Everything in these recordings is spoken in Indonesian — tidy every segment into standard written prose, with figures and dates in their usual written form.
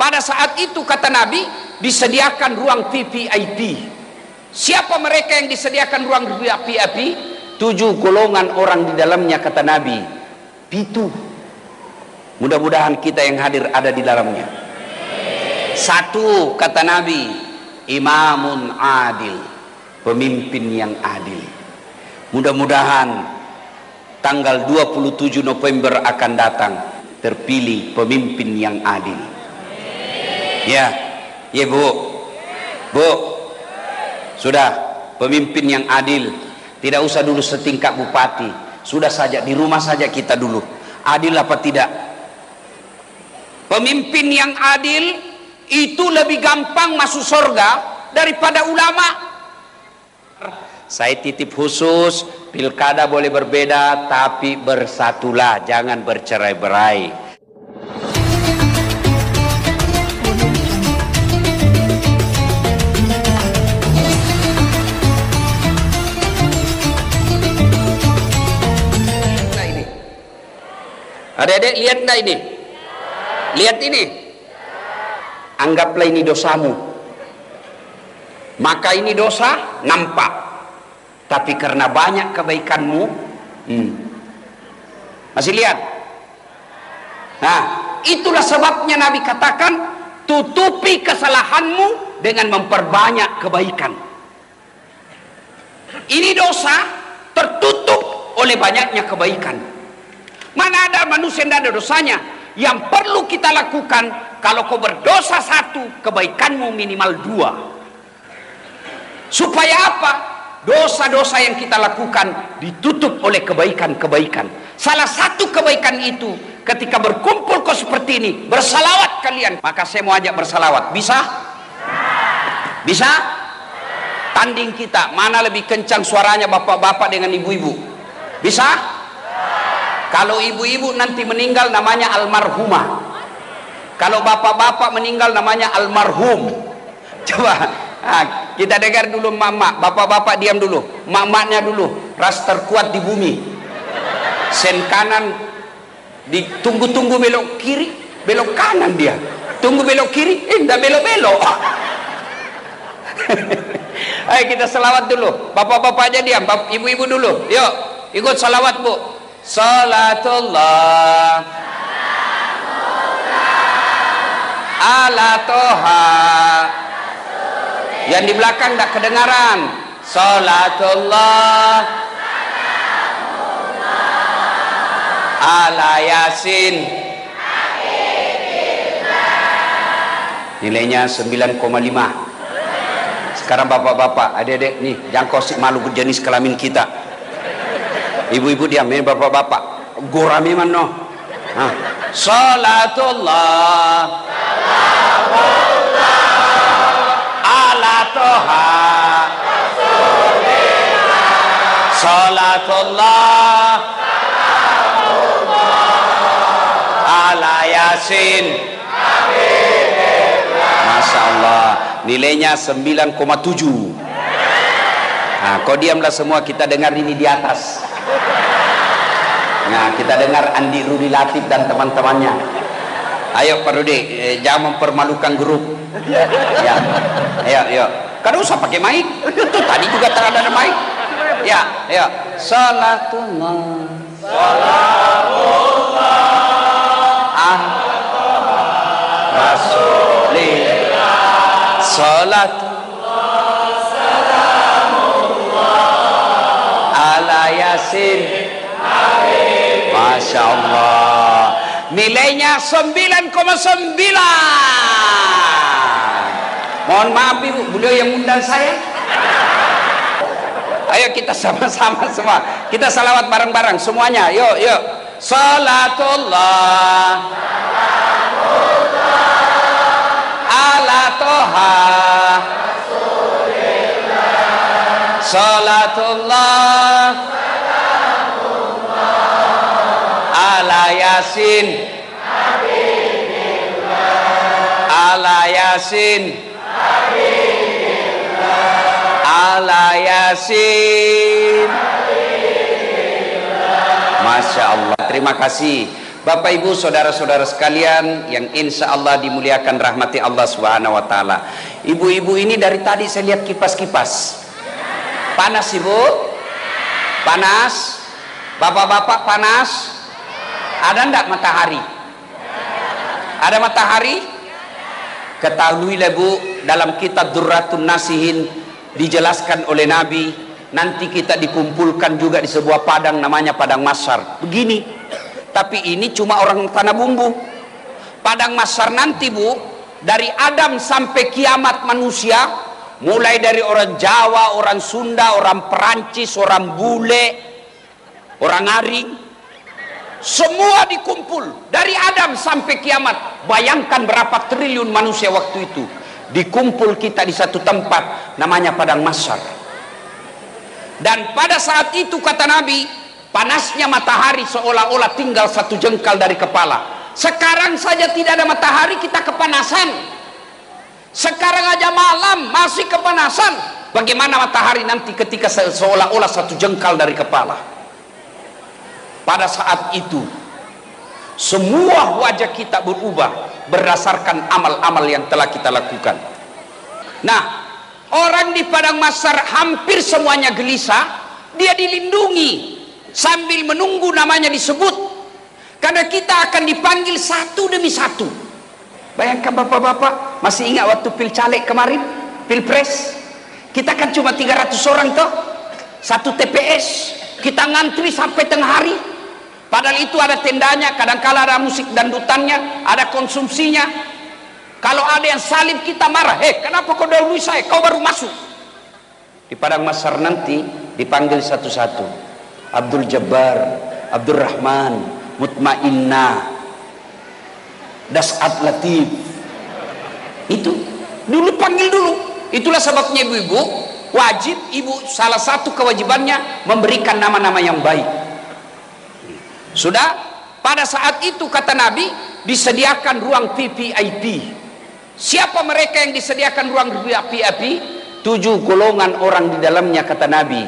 Pada saat itu kata Nabi, disediakan ruang VIP. Siapa mereka yang disediakan ruang VIP? 7 golongan orang di dalamnya kata Nabi. Itu mudah-mudahan kita yang hadir ada di dalamnya. 1 kata Nabi, imamun adil, pemimpin yang adil. Mudah-mudahan tanggal 27 November akan datang, terpilih pemimpin yang adil. Ya, ya Bu, sudah pemimpin yang adil. Tidak usah dulu setingkat bupati, sudah saja di rumah saja kita dulu. Adil apa tidak? Pemimpin yang adil itu lebih gampang masuk surga daripada ulama. Saya titip khusus, pilkada boleh berbeda tapi bersatulah, jangan bercerai-berai. Adik-adik lihat enggak ini? Lihat ini. Anggaplah ini dosamu. Maka ini dosa nampak. Tapi karena banyak kebaikanmu, masih lihat. Nah, itulah sebabnya Nabi katakan, tutupi kesalahanmu dengan memperbanyak kebaikan. Ini dosa tertutup oleh banyaknya kebaikan. Mana ada manusia yang tidak ada dosanya? Yang perlu kita lakukan, kalau kau berdosa 1, kebaikanmu minimal 2. Supaya apa? Dosa-dosa yang kita lakukan ditutup oleh kebaikan-kebaikan. Salah satu kebaikan itu, ketika berkumpul kau seperti ini, bersalawat kalian. Maka saya mau ajak bersalawat. Bisa? Bisa? Tanding kita, mana lebih kencang suaranya bapak-bapak dengan ibu-ibu? Bisa? Kalau ibu-ibu nanti meninggal namanya almarhumah. Kalau bapak-bapak meninggal namanya almarhum. Coba kita dengar dulu mama, bapak-bapak diam dulu. Mamanya dulu, ras terkuat di bumi. Sen kanan ditunggu-tunggu belok kiri, belok kanan dia. Tunggu belok kiri, enggak belok-belok. Ayo kita selawat dulu. Bapak-bapak aja diam, ibu-ibu dulu. Yuk, ikut salawat Bu. Salatullah ala toha. Yang di belakang tidak kedengaran. Salatullah ala yasin. Nilainya 9,5. Sekarang bapak-bapak, adik-adik nih, jangan kosip malu jenis kelamin kita. Ibu-ibu diam, ini bapak-bapak. Gorami mana? Salatullah ala toha. Salatullah ala yasin. Masya Allah, nilainya 9,7. Nah, kau diamlah semua, kita dengar ini di atas. Nah, kita dengar Andi Rudi Latif dan teman-temannya. Ayo Pak Rudi, jangan mempermalukan grup. Ya, ayo. Kan usah pakai mic. Itu tadi juga terada mic. Ya, ayo. Salatullah. Rasulillah. Salatullah. Ala yasin. Masya Allah, nilainya 9,9. Mohon maaf Ibu, beliau yang undang saya. Ayo kita sama-sama semua, kita salawat bareng-bareng semuanya. Yuk. Salatullah ala toha. Salatullah ala yasin. Ala yasin. Ala yasin. Masya Allah, terima kasih. Bapak Ibu saudara-saudara sekalian yang insya Allah dimuliakan rahmati Allah Subhanahu wa taala. Ibu-ibu ini dari tadi saya lihat kipas-kipas. Panas Ibu? Panas? Bapak-bapak panas? Ada enggak matahari? Ada matahari? Ketahuilah Bu, dalam kitab Durratun Nasihin dijelaskan oleh Nabi, nanti kita dikumpulkan juga di sebuah padang namanya padang mahsyar. Begini, tapi ini cuma orang tanah bumbu. Padang mahsyar nanti Bu, dari Adam sampai kiamat manusia, mulai dari orang Jawa, orang Sunda, orang Perancis, orang bule, orang Aring, semua dikumpul dari Adam sampai kiamat. Bayangkan berapa triliun manusia waktu itu dikumpul kita di satu tempat namanya padang mahsyar. Dan pada saat itu kata Nabi, panasnya matahari seolah-olah tinggal satu jengkal dari kepala. Sekarang saja tidak ada matahari kita kepanasan. Sekarang aja malam masih kepanasan. Bagaimana matahari nanti ketika seolah-olah satu jengkal dari kepala? Pada saat itu semua wajah kita berubah berdasarkan amal-amal yang telah kita lakukan. Nah, orang di padang mahsyar hampir semuanya gelisah. Dia dilindungi sambil menunggu namanya disebut, karena kita akan dipanggil satu demi satu. Bayangkan bapak-bapak, masih ingat waktu pil caleg kemarin, pilpres, kita kan cuma 300 orang toh, satu TPS, kita ngantri sampai tengah hari. Padahal itu ada tendanya, kadang-kala ada musik dandutannya, ada konsumsinya. Kalau ada yang salib kita marah, kenapa kau dahului saya, kau baru masuk. Di padang mahsyar nanti dipanggil satu-satu. Abdul Jabbar, Abdul Rahman, Mutmainnah, Das'at Latif. Itu dulu panggil dulu. Itulah sebabnya ibu-ibu wajib, salah satu kewajibannya memberikan nama-nama yang baik. Sudah pada saat itu kata Nabi disediakan ruang VIP. Siapa mereka yang disediakan ruang VIP? 7 golongan orang di dalamnya kata Nabi.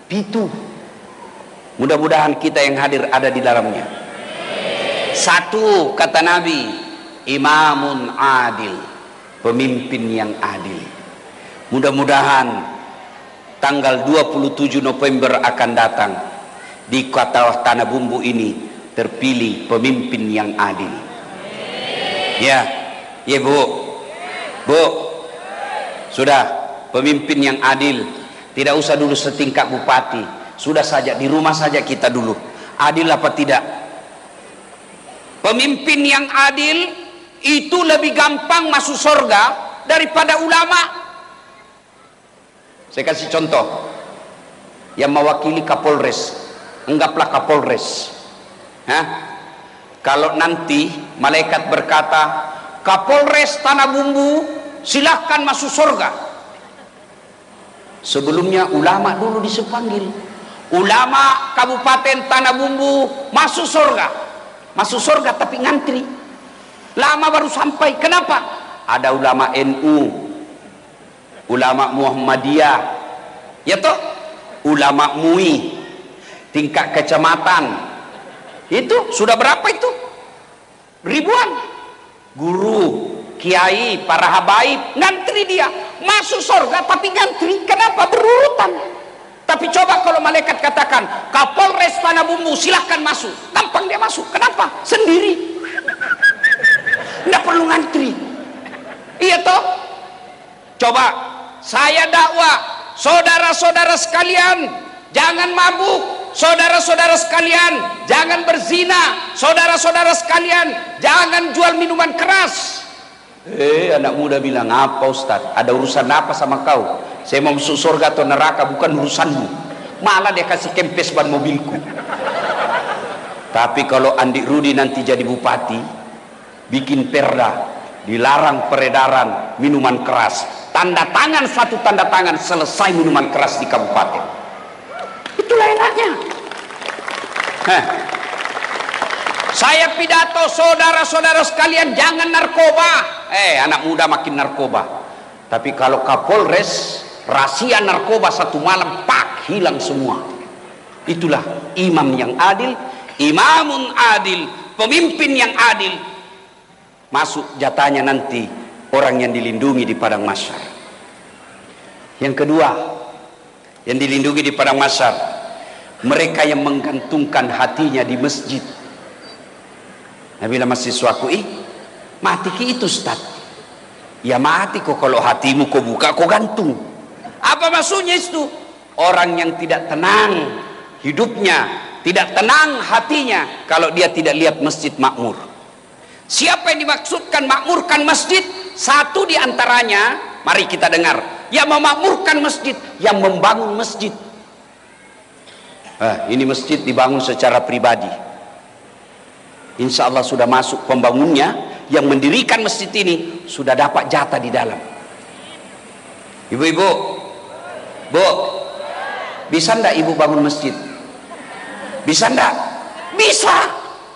7. Mudah-mudahan kita yang hadir ada di dalamnya. 1 kata Nabi, imamun adil, pemimpin yang adil. Mudah-mudahan tanggal 27 November akan datang, di kota tanah bumbu ini terpilih pemimpin yang adil. Ya Bu, sudah pemimpin yang adil. Tidak usah dulu setingkat bupati, sudah saja di rumah saja kita dulu. Adil apa tidak? Pemimpin yang adil itu lebih gampang masuk surga daripada ulama. Saya kasih contoh, yang mewakili Kapolres. Anggaplah Kapolres. Kalau nanti malaikat berkata, Kapolres Tanah Bumbu silahkan masuk surga, sebelumnya ulama dulu dipanggil. Ulama Kabupaten Tanah Bumbu masuk surga. Masuk surga tapi ngantri. Lama baru sampai. Kenapa? Ada ulama NU, ulama Muhammadiyah, ya toh, ulama MUI tingkat kecamatan. Itu sudah berapa itu? Ribuan. Guru, kiai, para habaib ngantri dia masuk surga tapi ngantri. Kenapa? Berurutan. Tapi coba kalau malaikat katakan Kapolres Tanah Bumbu silahkan masuk, gampang dia masuk. Kenapa? Sendiri, nggak perlu ngantri. Iya toh? Coba saya dakwah, saudara-saudara sekalian jangan mabuk, saudara-saudara sekalian jangan berzina, saudara-saudara sekalian jangan jual minuman keras. Anak muda bilang, apa Ustaz, ada urusan apa sama kau? Saya mau masuk surga atau neraka bukan urusanmu. Malah dia kasih kempes ban mobilku. Tapi kalau Andi Rudi nanti jadi bupati, bikin perda dilarang peredaran minuman keras, tanda tangan, satu tanda tangan, selesai minuman keras di kabupaten. Itulah enaknya. Saya pidato, saudara-saudara sekalian jangan narkoba. Anak muda makin narkoba. Tapi kalau Kapolres rahasia narkoba satu malam, pak, hilang semua. Itulah imam yang adil. Imamun adil, pemimpin yang adil, masuk jatahnya nanti orang yang dilindungi di padang mahsyar. Yang kedua, yang dilindungi di padang mahsyar, mereka yang menggantungkan hatinya di masjid. Nah, bila mahasiswaku, mati ki itu Ustaz. Ya mati kok kalau hatimu kau buka, kau gantung. Apa maksudnya itu? Orang yang tidak tenang hidupnya, tidak tenang hatinya kalau dia tidak lihat masjid makmur. Siapa yang dimaksudkan makmurkan masjid? Satu di antaranya, mari kita dengar, yang memakmurkan masjid, yang membangun masjid. Ini masjid dibangun secara pribadi. Insya Allah sudah masuk pembangunnya, yang mendirikan masjid ini sudah dapat jatah di dalam. Ibu-ibu, Bu, bisa ndak ibu bangun masjid? Bisa ndak? Bisa.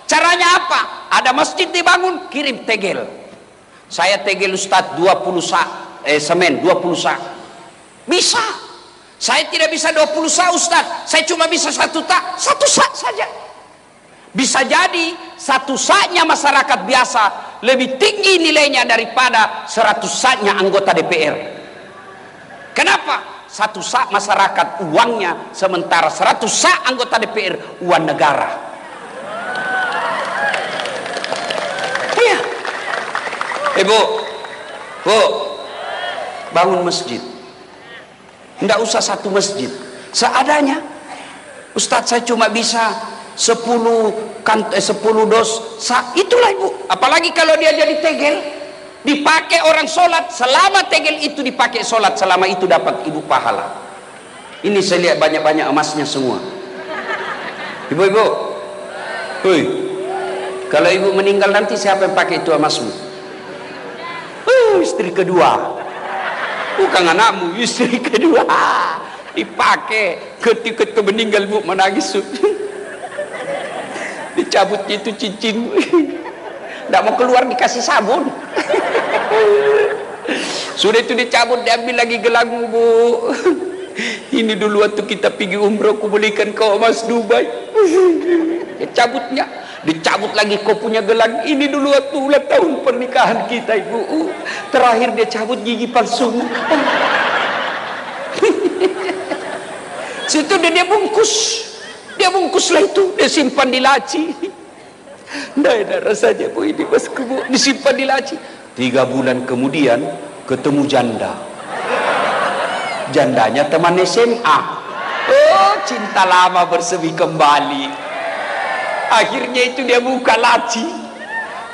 Caranya apa? Ada masjid dibangun, kirim tegel. Saya tegel Ustadz 20 sak semen, 20 sak. Bisa. Saya tidak bisa 20 sak Ustadz, saya cuma bisa 1 sak saja. Bisa jadi 1 saknya masyarakat biasa lebih tinggi nilainya daripada 100 saknya anggota DPR. Kenapa? 1 sak masyarakat uangnya, sementara 100 sak anggota DPR uang negara. Iya. Bu, bangun masjid. Tidak usah 1 masjid, seadanya. Ustadz, saya cuma bisa 10 dos sak. Itulah ibu. Apalagi kalau dia jadi tegel, dipakai orang sholat, selama tegel itu dipakai sholat, selama itu dapat ibu pahala. Ini saya lihat banyak-banyak emasnya semua. Ibu-ibu, kalau ibu meninggal nanti siapa yang pakai itu emasmu? Istri kedua. Bukan anakmu, istri kedua dipakai. Ketika meninggal bu menangis, dicabut itu cincin, tidak mau keluar, dikasih sabun. Sudah itu dicabut, diambil lagi gelangmu bu. Ini dulu waktu kita pergi umroh, aku belikan kau emas Dubai. Cabutnya, dicabut lagi kau punya gelang. Ini dulu waktu ulang tahun pernikahan kita ibu. Terakhir dia cabut gigi palsu. Situ dia bungkus. Dia bungkuslah itu, dia simpan di laci. Tidak ada rasanya bu, ini bosku bu, disimpan di laci. 3 bulan kemudian ketemu janda. Jandanya teman SMA. Oh, cinta lama bersemi kembali. Akhirnya itu dia buka laci,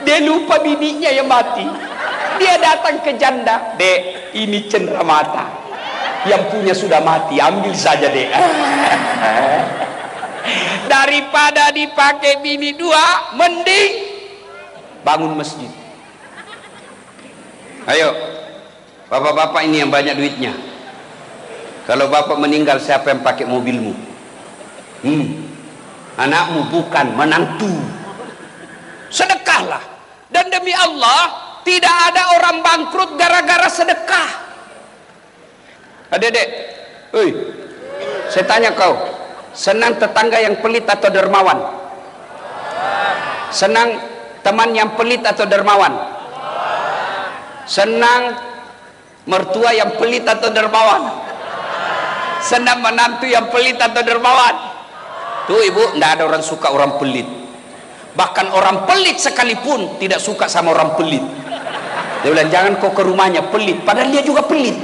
dia lupa bininya yang mati. Dia datang ke janda, Dek, ini cenderamata, yang punya sudah mati, ambil saja Dek. Daripada dipakai bini 2, mending bangun masjid. Ayo bapak-bapak ini yang banyak duitnya, kalau bapak meninggal siapa yang pakai mobilmu? Anakmu, bukan menantu. Sedekahlah. Dan demi Allah, tidak ada orang bangkrut gara-gara sedekah. Adik-adik, saya tanya kau, senang tetangga yang pelit atau dermawan? Senang teman yang pelit atau dermawan? Senang mertua yang pelit atau dermawan? Senang menantu yang pelit atau dermawan? Tuh ibu, tidak ada orang suka orang pelit. Bahkan orang pelit sekalipun tidak suka sama orang pelit. Dia bilang, jangan kau ke rumahnya, pelit. Padahal dia juga pelit.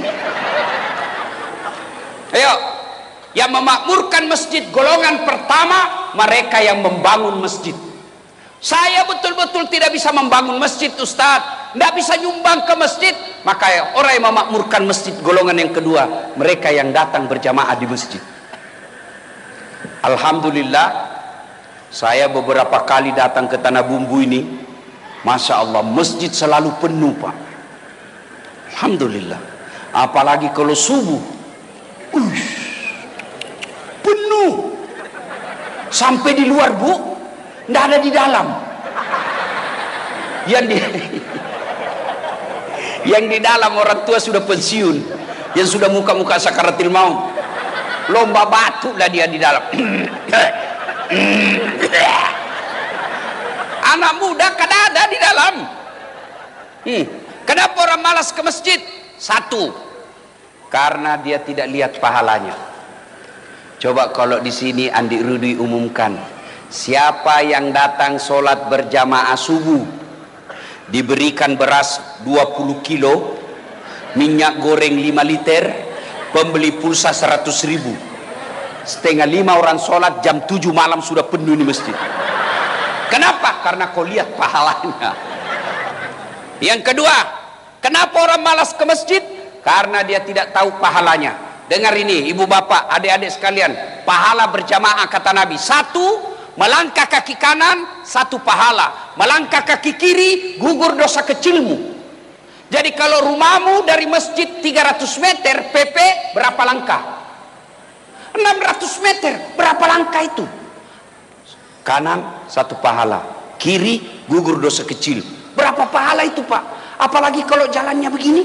Ayo, yang memakmurkan masjid golongan pertama, mereka yang membangun masjid. Saya betul-betul tidak bisa membangun masjid Ustadz, tidak bisa nyumbang ke masjid. Maka orang yang memakmurkan masjid golongan yang kedua, mereka yang datang berjamaah di masjid. Alhamdulillah, saya beberapa kali datang ke Tanah Bumbu ini, Masya Allah, masjid selalu penuh Pak. Alhamdulillah. Apalagi kalau subuh, penuh. Sampai di luar bu, tidak ada di dalam. Yang di dalam orang tua sudah pensiun, yang sudah muka-muka sakaratil maut. Lomba batu lah dia di dalam. anak muda kan ada di dalam. Kenapa orang malas ke masjid? Satu, karena dia tidak lihat pahalanya. Coba kalau di sini Andi Rudi umumkan, siapa yang datang sholat berjamaah subuh diberikan beras 20 kilo, minyak goreng 5 liter, pembeli pulsa 100.000, setengah 5 orang sholat, jam 7 malam sudah penuh di masjid. Kenapa? Karena kau lihat pahalanya. Yang kedua, kenapa orang malas ke masjid? Karena dia tidak tahu pahalanya. Dengar ini ibu bapak, adik-adik sekalian, pahala berjamaah kata Nabi, satu, melangkah kaki kanan, satu pahala. Melangkah kaki kiri, gugur dosa kecilmu. Jadi kalau rumahmu dari masjid 300 meter, PP berapa langkah? 600 meter, berapa langkah itu? Kanan satu pahala, kiri gugur dosa kecil. Berapa pahala itu Pak? Apalagi kalau jalannya begini.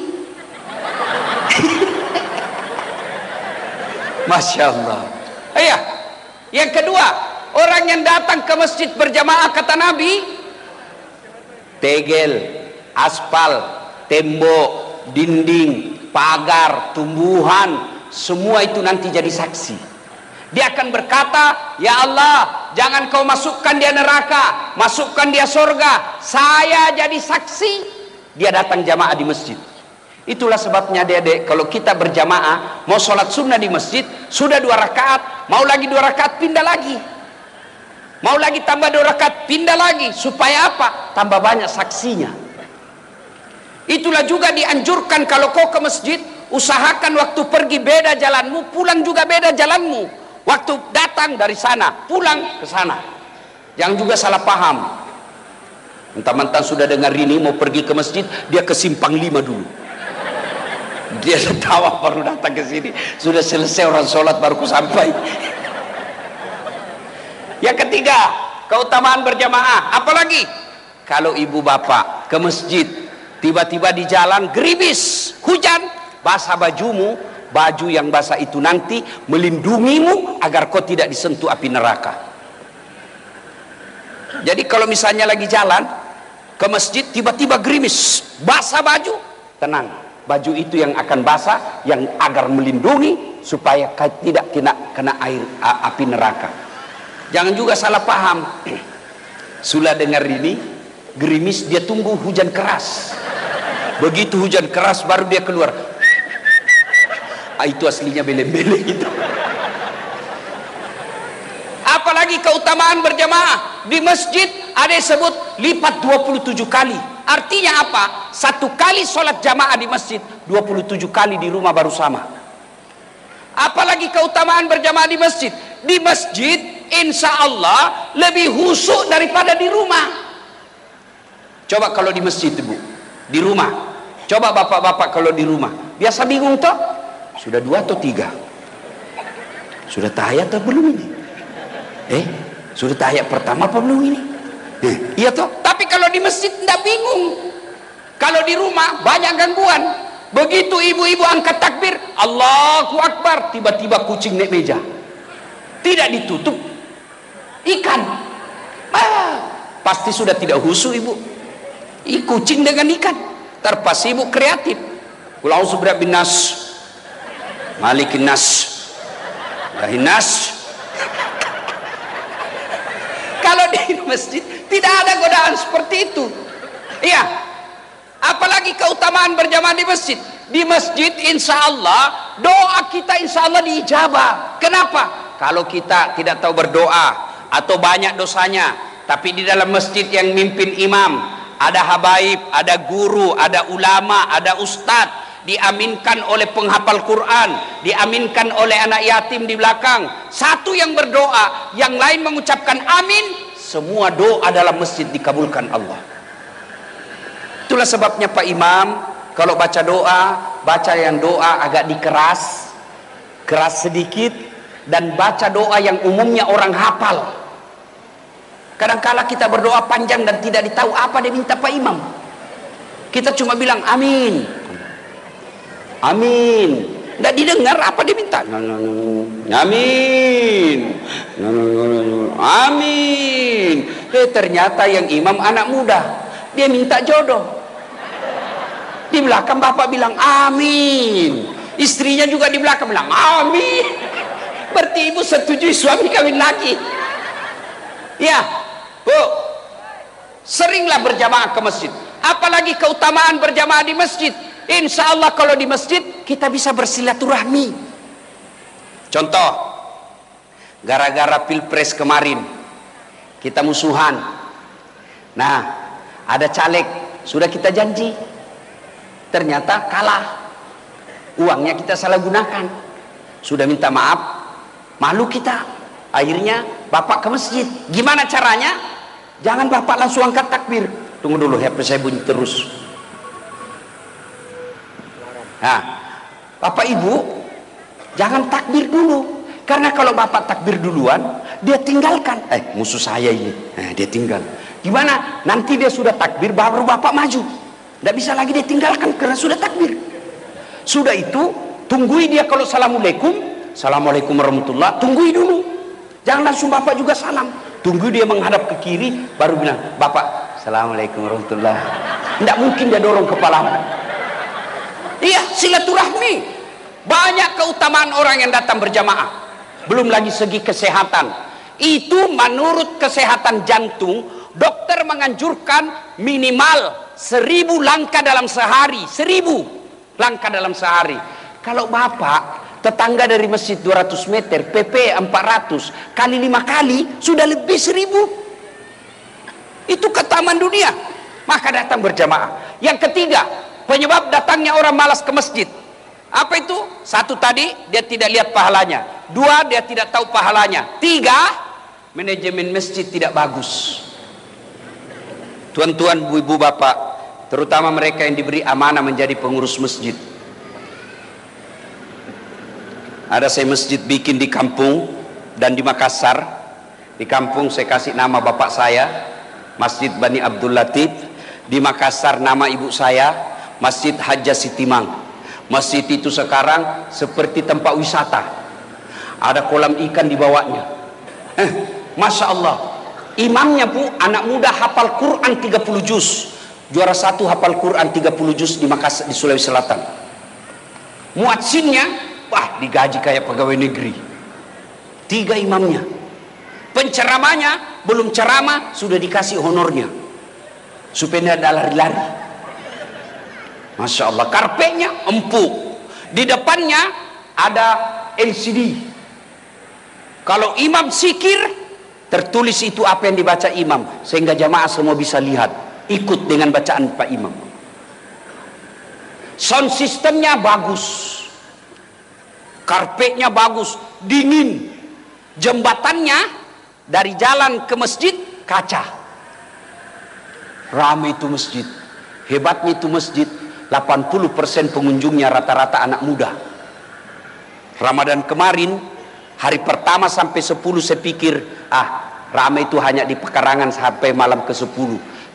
Masya Allah. Iya. Yang kedua, orang yang datang ke masjid berjamaah kata Nabi, tegel, aspal, tembok, dinding, pagar, tumbuhan, semua itu nanti jadi saksi. Dia akan berkata, ya Allah, jangan kau masukkan dia neraka, masukkan dia surga, saya jadi saksi. Dia datang jamaah di masjid. Itulah sebabnya adik-adik, kalau kita berjamaah mau sholat sunnah di masjid, sudah 2 rakaat, mau lagi 2 rakaat pindah lagi, mau lagi tambah 2 rakaat pindah lagi, supaya apa? Tambah banyak saksinya. Itulah juga dianjurkan kalau kau ke masjid, usahakan waktu pergi beda jalanmu, pulang juga beda jalanmu. Waktu datang dari sana, pulang ke sana. Jangan juga salah paham. Mentang-mentang sudah dengar ini mau pergi ke masjid, dia ke simpang 5 dulu. Dia tawa baru datang ke sini, sudah selesai orang sholat baru sampai. Yang ketiga, keutamaan berjamaah. Apalagi kalau ibu bapak ke masjid, tiba-tiba di jalan gerimis, hujan, basah bajumu, baju yang basah itu nanti melindungimu agar kau tidak disentuh api neraka. Jadi kalau misalnya lagi jalan ke masjid, tiba-tiba gerimis, basah baju, tenang, baju itu yang akan basah, yang agar melindungi supaya tidak kena air api neraka. Jangan juga salah paham. Sudah dengar ini, gerimis, dia tunggu hujan keras. Begitu hujan keras baru dia keluar. Itu aslinya beleng-beleng itu. Apalagi keutamaan berjamaah di masjid, ada yang sebut lipat 27 kali. Artinya apa? 1 kali sholat jamaah di masjid, 27 kali di rumah baru sama. Apalagi keutamaan berjamaah di masjid. Di masjid insya Allah lebih khusyuk daripada di rumah. Coba kalau di masjid ibu, di rumah, coba bapak-bapak kalau di rumah, biasa bingung toh, sudah 2 atau 3, sudah tahiyat atau belum ini, sudah tahiyat pertama apa belum ini, iya toh. Tapi kalau di masjid tidak bingung. Kalau di rumah banyak gangguan. Begitu ibu-ibu angkat takbir, Allahu Akbar, tiba-tiba kucing naik meja, tidak ditutup, ikan, pasti sudah tidak khusyuk ibu. Kucing dengan ikan, terpas ibu kreatif. Qul a'udzu birabbin nas, malikin nas, ilahin nas. Kalau di masjid tidak ada godaan seperti itu. Iya. Apalagi keutamaan berjamaah di masjid. Di masjid insya Allah doa kita insya Allah diijabah. Kenapa? Kalau kita tidak tahu berdoa atau banyak dosanya, tapi di dalam masjid yang mimpin imam, ada habaib, ada guru, ada ulama, ada ustadz, diaminkan oleh penghafal Quran, diaminkan oleh anak yatim di belakang. Satu yang berdoa, yang lain mengucapkan amin, semua doa dalam masjid dikabulkan Allah. Itulah sebabnya Pak Imam kalau baca doa, baca yang doa agak dikeras, keras sedikit, dan baca doa yang umumnya orang hafal. Kadang-kala kita berdoa panjang dan tidak ditahu apa dia minta Pak Imam. Kita cuma bilang amin, amin, tidak didengar apa dia minta. Amin, amin, Ternyata yang imam anak muda, dia minta jodoh. Di belakang bapak bilang amin, istrinya juga di belakang bilang amin. Berarti ibu setujui suami kawin lagi. Ya Bu, seringlah berjamaah ke masjid, apalagi keutamaan berjamaah di masjid. Insya Allah kalau di masjid kita bisa bersilaturahmi. Contoh, gara-gara pilpres kemarin kita musuhan. Nah, ada caleg sudah kita janji, ternyata kalah, uangnya kita salah gunakan, sudah minta maaf, malu kita. Akhirnya bapak ke masjid. Gimana caranya? Jangan bapak langsung angkat takbir. Tunggu dulu, HP saya bunyi terus. Nah, bapak ibu jangan takbir dulu, karena kalau bapak takbir duluan, dia tinggalkan. Musuh saya ini, dia tinggal. Gimana? Nanti dia sudah takbir baru bapak maju. Tidak bisa lagi dia tinggalkan karena sudah takbir. Sudah itu tunggui dia kalau assalamualaikum, assalamualaikum warahmatullah, tunggui dulu. Jangan langsung bapak juga salam. Tunggu dia menghadap ke kiri, baru bilang bapak assalamualaikum warahmatullah. Tidak mungkin dia dorong kepalamu. Iya, silaturahmi. Banyak keutamaan orang yang datang berjamaah. Belum lagi segi kesehatan. Itu menurut kesehatan jantung, dokter menganjurkan minimal 1000 langkah dalam sehari. 1000 langkah dalam sehari. Kalau bapak tetangga dari masjid 200 meter, PP 400 kali 5 kali sudah lebih 1000. Itu keutamaan dunia. Maka datang berjamaah. Yang ketiga, penyebab datangnya orang malas ke masjid. Apa itu? Satu tadi, dia tidak lihat pahalanya. Dua, dia tidak tahu pahalanya. Tiga, manajemen masjid tidak bagus. Tuan-tuan, ibu-ibu, bapak, terutama mereka yang diberi amanah menjadi pengurus masjid. Ada saya masjid bikin di kampung dan di Makassar. Di kampung saya kasih nama bapak saya, Masjid Bani Abdul Latif. Di Makassar nama ibu saya, Masjid Hajjah Sitimang. Masjid itu sekarang seperti tempat wisata. Ada kolam ikan di bawahnya. Masya Allah. Imamnya Bu, anak muda hafal Quran 30 juz. Juara 1 hafal Quran 30 juz di Makassar, di Sulawesi Selatan. Muadzinnya, wah, digaji kayak pegawai negeri. 3 imamnya. Penceramanya belum ceramah sudah dikasih honornya, supaya tidak lari-lari. Masya Allah. Karpetnya empuk, di depannya ada LCD. Kalau imam zikir, tertulis itu apa yang dibaca imam, sehingga jamaah semua bisa lihat, ikut dengan bacaan Pak Imam. Sound systemnya bagus, karpetnya bagus, dingin. Jembatannya dari jalan ke masjid kaca. Ramai itu masjid. Hebatnya itu masjid, 80% pengunjungnya rata-rata anak muda. Ramadan kemarin, hari pertama sampai 10 saya pikir, ramai itu hanya di pekarangan sampai malam ke 10.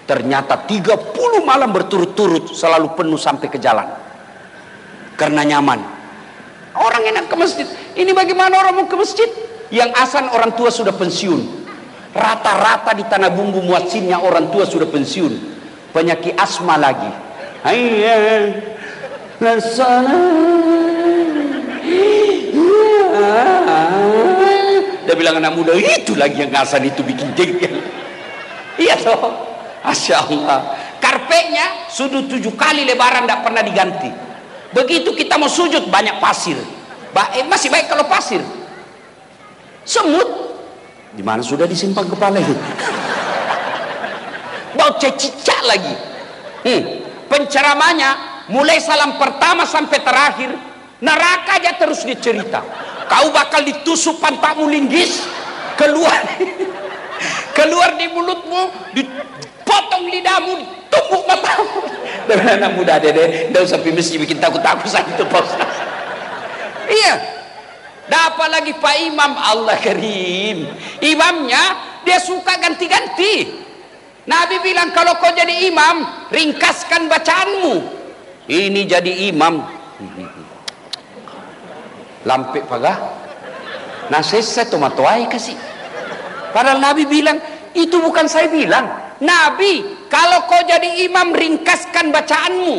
Ternyata 30 malam berturut-turut selalu penuh sampai ke jalan. Karena nyaman. Orang enak ke masjid. Ini bagaimana orang mau ke masjid? Yang asan orang tua sudah pensiun. Rata-rata di Tanah Bumbu muadzinnya orang tua sudah pensiun. Penyakit asma lagi. Dia bilang anak muda itu lagi yang ngasan itu bikin jengkel. Iya toh, Masya Allah. Karpetnya sudut 7 kali lebaran tidak pernah diganti. Begitu kita mau sujud banyak pasir. Masih baik kalau pasir. Semut di mana sudah disimpan kepala itu. Bau cicak lagi. Penceramanya mulai salam pertama sampai terakhir neraka aja terus dicerita. Kau bakal ditusuk pantatmu linggis, keluar di mulutmu, dipotong lidahmu, ditumbuk matamu. Dan anak muda dede, tidak usah mesti bikin takut-takut saat itu Pak Ustaz. Iya. Dapat lagi Pak Imam, Allah Karim. Imamnya dia suka ganti-ganti. Nabi bilang kalau kau jadi imam, ringkaskan bacaanmu. Ini jadi imam. Lampe pagah. Nah saya tomatoai kasih. Padahal Nabi bilang Itu bukan saya bilang. Nabi, kalau kau jadi imam, ringkaskan bacaanmu.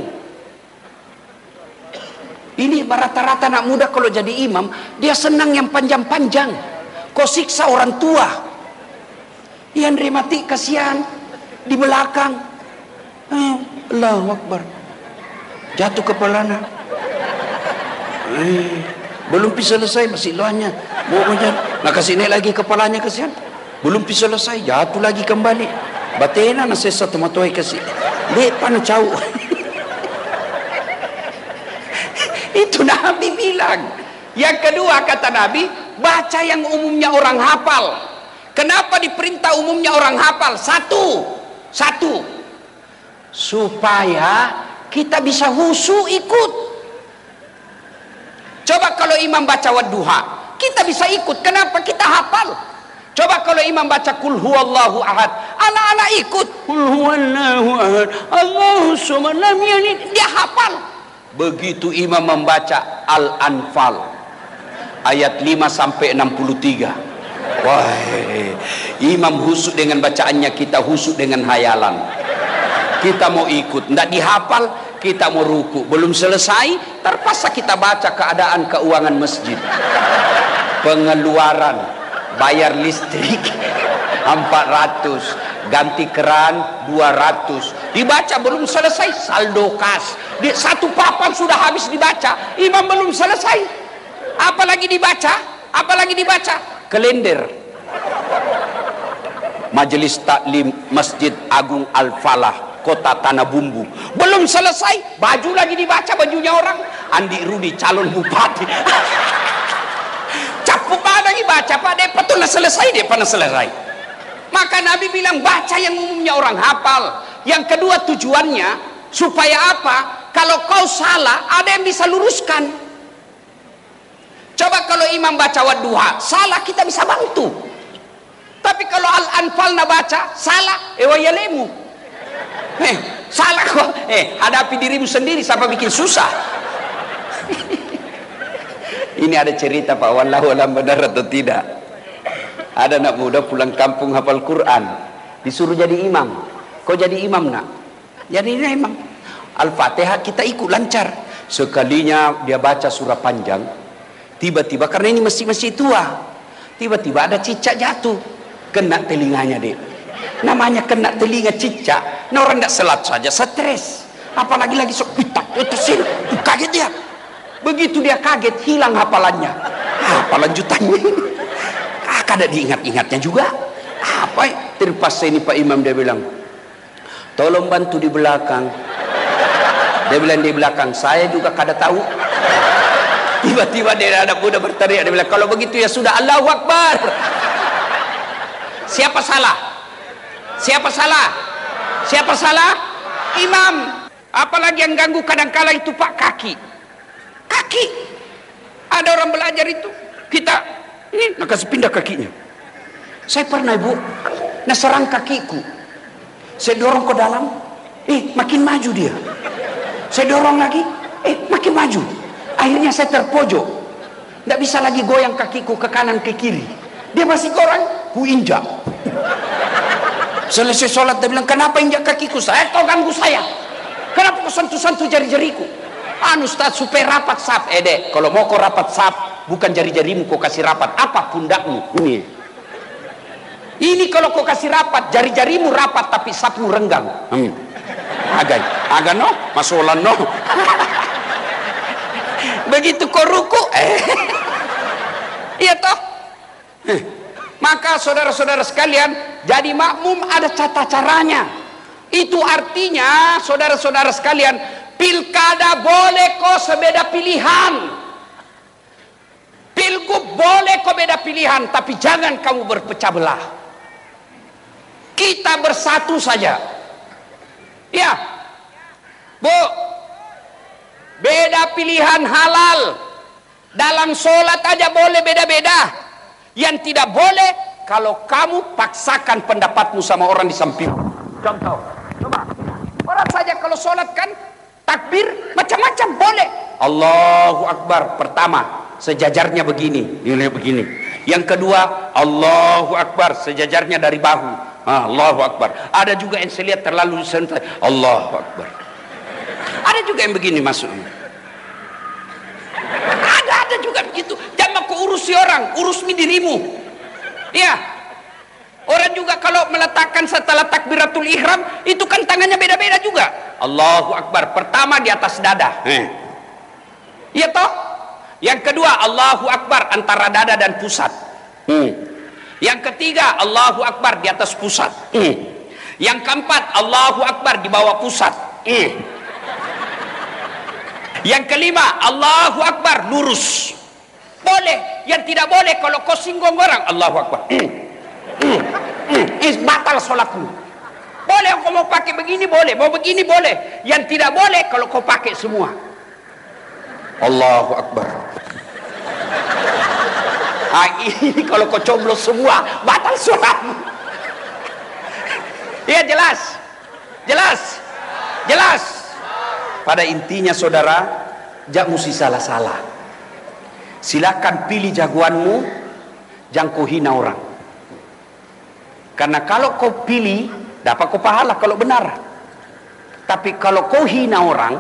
Ini rata-rata anak muda kalau jadi imam, dia senang yang panjang-panjang. Kau siksa orang tua. Yang mati kasihan di belakang. Allahu Akbar. Jatuh kepalanya. Belum selesai masih loanya. Nah kasih naik lagi kepalanya kasihan. Belum selesai jatuh lagi kembali. Batena na sesa tomatoi kasih. Lepan jauh. Itu Nabi bilang. Yang kedua kata Nabi, baca yang umumnya orang hafal. Kenapa diperintah umumnya orang hafal? Satu, supaya kita bisa khusyuk ikut. Coba kalau imam baca wadduha, kita bisa ikut. Kenapa? Kita hafal. Coba kalau imam baca kul huwallahu ahad, anak-anak ikut. Kul huwallahu ahad, Allahu samad lam yalid. Dia hafal. Begitu imam membaca Al-Anfal ayat 5 sampai 63. Wah, imam khusyuk dengan bacaannya, kita khusyuk dengan hayalan. Kita mau ikut, tidak dihafal, kita mau ruku. Belum selesai, terpaksa kita baca keadaan keuangan masjid. Pengeluaran, bayar listrik 400, ganti keran 200. Dibaca belum selesai, saldo kas. Satu papan sudah habis dibaca, imam belum selesai. Apalagi dibaca? Kalender. Majelis Taklim Masjid Agung Al-Falah, Kota Tanah Bumbu. Belum selesai, baju lagi dibaca, bajunya orang. Andi Rudi calon bupati. Capuk lagi baca, Pak Depa tuh selesai, Depa selesai. Maka Nabi bilang baca yang umumnya orang hafal. Yang kedua tujuannya supaya apa? Kalau kau salah, ada yang bisa luruskan. Coba kalau imam baca wadduha, salah kita bisa bantu. Tapi kalau Al-Anfal na baca, salah, wayalemu. Salah kok. Hadapi dirimu sendiri sampai bikin susah. Ini ada cerita Pak, wallahu alam benar atau tidak. Ada anak muda pulang kampung hafal Quran, disuruh jadi imam. Kau jadi imam nak? Jadi imam. Al-Fatihah kita ikut lancar. Sekalinya dia baca surah panjang, tiba-tiba karena ini masih tua, tiba-tiba ada cicak jatuh, kena telinganya dia. Namanya kena telinga cicak. Nah orang tidak selat saja stres, apalagi lagi sok pitak tersini, kaget dia. Begitu dia kaget, hilang hafalannya. Apa lanjutannya? Kada diingat-ingatnya juga. Apa? Terpas ini Pak Imam dia bilang, tolong bantu di belakang. Dia bilang di belakang, saya juga kada tahu. Tiba-tiba dia ada muda berteriak, dia bilang, kalau begitu ya sudah, Allahu Akbar. Siapa salah? Siapa salah? Siapa salah? Imam. Apalagi yang ganggu kadang-kala itu Pak, kaki. Ada orang belajar itu, kita ini nak kasih pindah kakinya. Saya pernah ibu, nak serang kakiku, saya dorong ke dalam, makin maju dia. Saya dorong lagi, makin maju. Akhirnya saya terpojok, tidak bisa lagi goyang kakiku ke kanan ke kiri. Dia masih goreng, ku injak. Selesai sholat dia bilang, kenapa injak kakiku? Saya kau ganggu saya. Kenapa kau sentuh-sentuh jari-jariku? Ustaz supaya rapat saf. Dek, kalau mau kau rapat saf, bukan jari-jarimu kau kasih rapat, apa pundakmu? Ini kalau kau kasih rapat, jari-jarimu rapat tapi safmu renggang. Agak no, masolan no. Begitu kau ruku, iya toh. Maka saudara-saudara sekalian, jadi makmum ada tata caranya. Itu artinya saudara-saudara sekalian, pilkada boleh kau sebeda pilihan, pilgub boleh kau beda pilihan, tapi jangan kamu berpecah belah. Kita bersatu saja. Ya, Bu, beda pilihan halal. Dalam sholat aja boleh beda-beda. Yang tidak boleh kalau kamu paksakan pendapatmu sama orang di samping. Contoh, coba orang saja kalau sholat kan takbir macam-macam boleh. Allahu Akbar pertama sejajarnya begini, ini begini. Yang kedua Allahu Akbar sejajarnya dari bahu. Allahu Akbar. Ada juga yang saya lihat terlalu santai, Allahu Akbar. Ada juga yang begini masuknya. Ada juga begitu. Jangan kau urusi orang, urus dirimu. Ya. Orang juga kalau meletakkan setelah takbiratul ihram, itu kan tangannya beda-beda juga. Allahu Akbar. Pertama di atas dada. Iya toh? Yang kedua Allahu Akbar antara dada dan pusat. Yang ketiga Allahu Akbar di atas pusat. Yang keempat Allahu Akbar di bawah pusat. Yang kelima Allahu Akbar lurus. Boleh. Yang tidak boleh kalau kau singgung orang, Allahu Akbar. Batal sholatmu. Boleh kau mau pakai begini boleh, mau begini boleh. Yang tidak boleh kalau kau pakai semua. Allahu Akbar. Ini kalau kau coblos semua batal sholatmu. Ya jelas, jelas, jelas. Pada intinya saudara, jangan mesti salah-salah. Silakan pilih jagoanmu, jangan kau hina orang. Karena kalau kau pilih, dapat kau pahala kalau benar. Tapi kalau kau hina orang,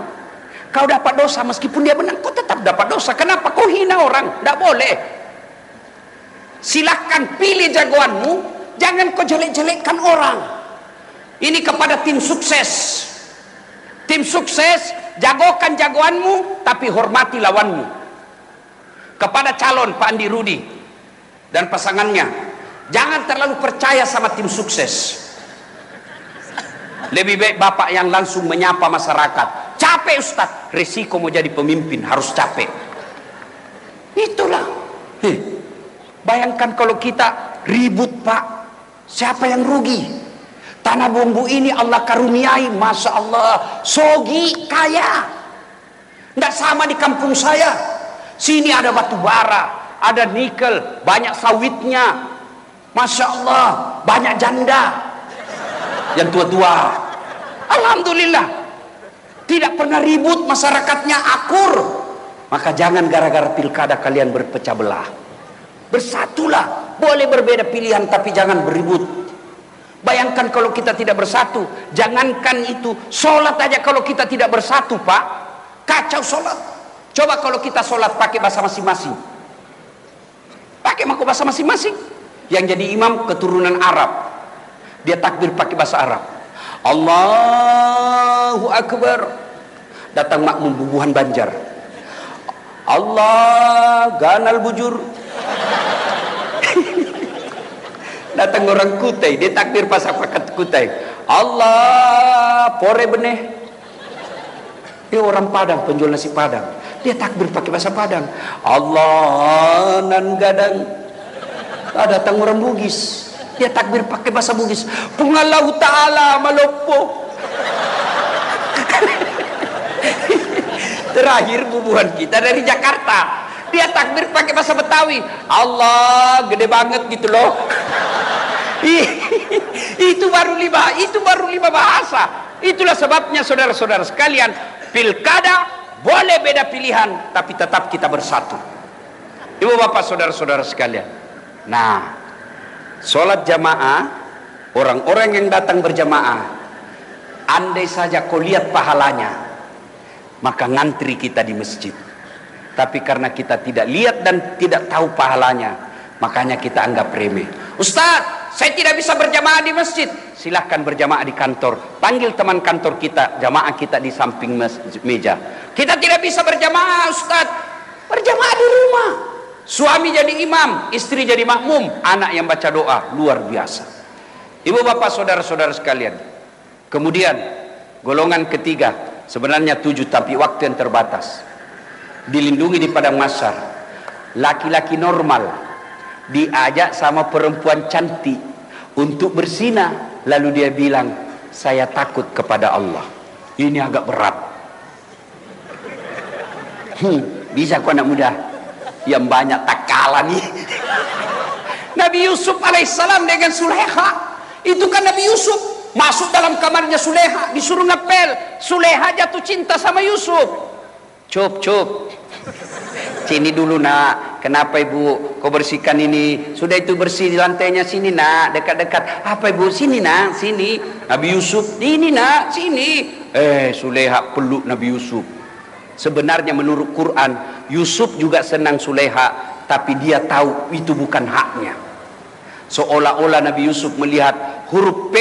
kau dapat dosa meskipun dia benar, kau tetap dapat dosa. Kenapa kau hina orang? Tidak boleh. Silakan pilih jagoanmu, jangan kau jelek-jelekkan orang. Ini kepada tim sukses. Tim sukses, jagokan jagoanmu, tapi hormati lawanmu. Kepada calon Pak Andi Rudi dan pasangannya, jangan terlalu percaya sama tim sukses. Lebih baik bapak yang langsung menyapa masyarakat. Capek Ustaz, resiko mau jadi pemimpin harus capek. Itulah. Bayangkan kalau kita ribut Pak, siapa yang rugi? Tanah Bumbu ini Allah karuniai, Masya Allah, sogi kaya. Tidak sama di kampung saya. Sini ada batu bara, ada nikel, banyak sawitnya. Masya Allah, banyak janda yang tua-tua. Alhamdulillah, tidak pernah ribut, masyarakatnya akur. Maka jangan gara-gara pilkada kalian berpecah belah. Bersatulah, boleh berbeda pilihan tapi jangan beribut. Bayangkan kalau kita tidak bersatu, jangankan itu, sholat aja kalau kita tidak bersatu Pak, kacau sholat. Coba kalau kita sholat pakai bahasa masing-masing, pakai bahasa masing-masing. Yang jadi imam keturunan Arab, dia takbir pakai bahasa Arab, Allahu Akbar. Datang makmum bubuhan Banjar, Allah ganal bujur. Datang orang Kutai, dia takbir pas pakat Kutai, Allah pore beneh. Dia orang Padang, penjual nasi Padang, dia takbir pakai bahasa Padang, Allah nan gadang. Datang orang Bugis, dia takbir pakai bahasa Bugis, Pungallahu Ta'ala malopo. Terakhir bubuhan kita dari Jakarta, dia takbir pakai bahasa Betawi, Allah gede banget gitu loh. Itu baru lima bahasa. Itulah sebabnya saudara-saudara sekalian, pilkada boleh beda pilihan tapi tetap kita bersatu. Ibu bapak saudara-saudara sekalian, nah sholat jamaah, orang-orang yang datang berjamaah, andai saja kau lihat pahalanya, maka ngantri kita di masjid. Tapi karena kita tidak lihat dan tidak tahu pahalanya, makanya kita anggap remeh. Ustaz, saya tidak bisa berjamaah di masjid. Silahkan berjamaah di kantor. Panggil teman kantor kita, jamaah kita di samping meja. Kita tidak bisa berjamaah Ustaz, berjamaah di rumah. Suami jadi imam, istri jadi makmum, anak yang baca doa, luar biasa. Ibu bapak saudara-saudara sekalian, kemudian golongan ketiga, sebenarnya 7 tapi waktu yang terbatas. Dilindungi di padang mahsyar. Laki-laki normal diajak sama perempuan cantik untuk berzina, lalu dia bilang, saya takut kepada Allah. Ini agak berat. Bisa kok anak muda yang banyak tak kalah nih. Nabi Yusuf alaihissalam dengan Sulaiha, itu kan Nabi Yusuf masuk dalam kamarnya Sulaiha, disuruh ngepel. Sulaiha jatuh cinta sama Yusuf. Cup sini dulu nak, kenapa ibu kau bersihkan ini. Sudah itu bersih di lantainya, sini nak, dekat-dekat. Apa ibu? Sini nak, sini. Nabi Yusuf, ini nak, sini. Suleha peluk Nabi Yusuf. Sebenarnya menurut Quran, Yusuf juga senang Suleha, tapi dia tahu itu bukan haknya. Seolah-olah Nabi Yusuf melihat huruf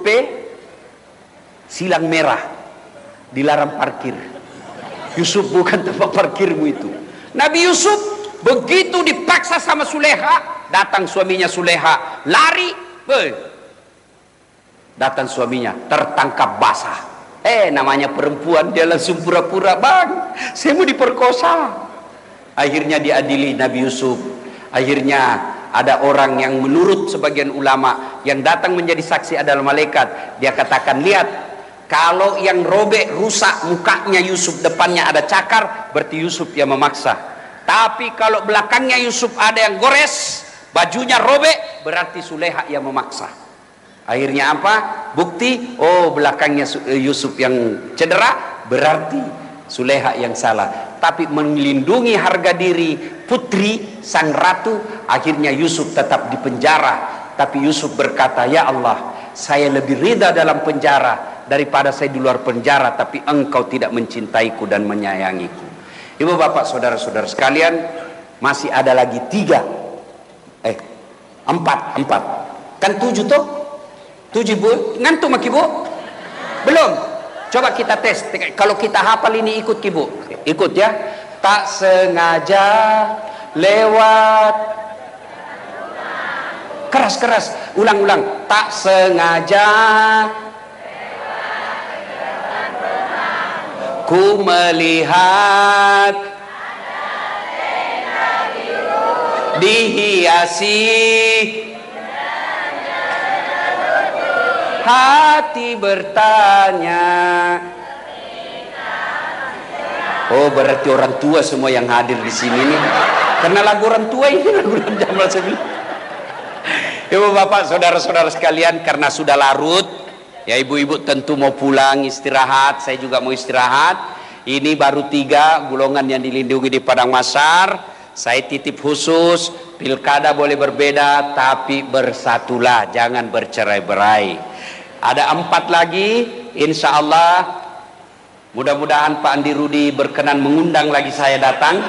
P silang merah, dilarang parkir. Yusuf, bukan tempat parkirmu itu. Nabi Yusuf begitu dipaksa sama Suleha, datang suaminya Suleha, lari, datang suaminya, tertangkap basah. Namanya perempuan, dia langsung pura-pura, bang, saya mau diperkosa. Akhirnya diadili Nabi Yusuf. Akhirnya ada orang yang menurut sebagian ulama yang datang menjadi saksi adalah malaikat. Dia katakan, lihat, kalau yang robek, rusak mukanya Yusuf, depannya ada cakar, berarti Yusuf yang memaksa. Tapi kalau belakangnya Yusuf ada yang gores, bajunya robek, berarti Suleha yang memaksa. Akhirnya apa? Bukti, belakangnya Yusuf yang cedera, berarti Suleha yang salah. Tapi melindungi harga diri putri sang ratu, akhirnya Yusuf tetap di penjara. Tapi Yusuf berkata, ya Allah, saya lebih ridha dalam penjara daripada saya di luar penjara, tapi engkau tidak mencintaiku dan menyayangiku. Ibu bapak saudara-saudara sekalian, masih ada lagi 4 kan 7 tuh, 7 bu, ngantuk mak ibu? Belum? Coba kita tes, kalau kita hafal ini ikut ibu, ikut ya. Tak sengaja lewat, keras, ulang, tak sengaja ku melihat dihiasi hati bertanya. Berarti orang tua semua yang hadir di sini nih, karena lagu orang tua ini lagu Jamal Sabila. Ibu bapak saudara-saudara sekalian, karena sudah larut ya, ibu-ibu tentu mau pulang istirahat, saya juga mau istirahat. Ini baru 3 golongan yang dilindungi di Padang Masar. Saya titip khusus, pilkada boleh berbeda tapi bersatulah, jangan bercerai-berai. Ada 4 lagi, insya Allah. Mudah-mudahan Pak Andi Rudi berkenan mengundang lagi saya datang.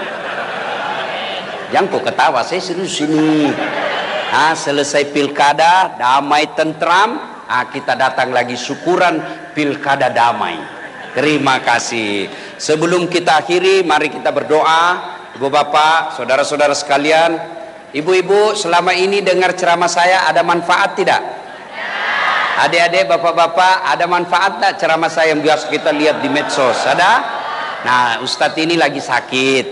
Jangan kok ketawa, saya serius ini. Selesai pilkada, damai tentram, kita datang lagi syukuran pilkada damai. Terima kasih. Sebelum kita akhiri, mari kita berdoa. Ibu bapak, saudara-saudara sekalian, ibu-ibu, selama ini dengar ceramah saya ada manfaat tidak? Adik-adik, bapak-bapak, ada manfaat tak ceramah saya yang biasa kita lihat di medsos? Ada? Nah, Ustadz ini lagi sakit,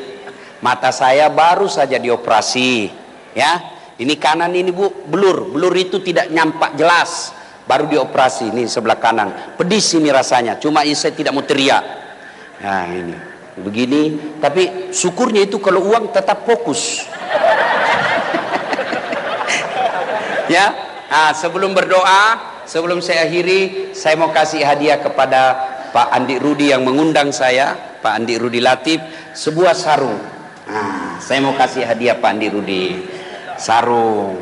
mata saya baru saja dioperasi, ya. Ini kanan ini bu, blur itu tidak nyampak jelas, baru dioperasi. Ini sebelah kanan, pedis ini rasanya, cuma saya tidak mau teriak. Nah ini, begini, tapi syukurnya itu kalau uang tetap fokus. Ya, sebelum berdoa, sebelum saya akhiri, saya mau kasih hadiah kepada Pak Andi Rudi yang mengundang saya, Pak Andi Rudi Latif, sebuah sarung. Saya mau kasih hadiah Pak Andi Rudi, sarung.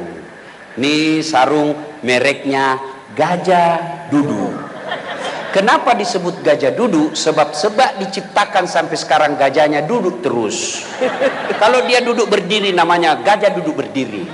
Ini sarung mereknya Gajah Dudu. Kenapa disebut Gajah Dudu? Sebab diciptakan sampai sekarang gajahnya duduk terus. Kalau dia duduk berdiri namanya Gajah Duduk Berdiri.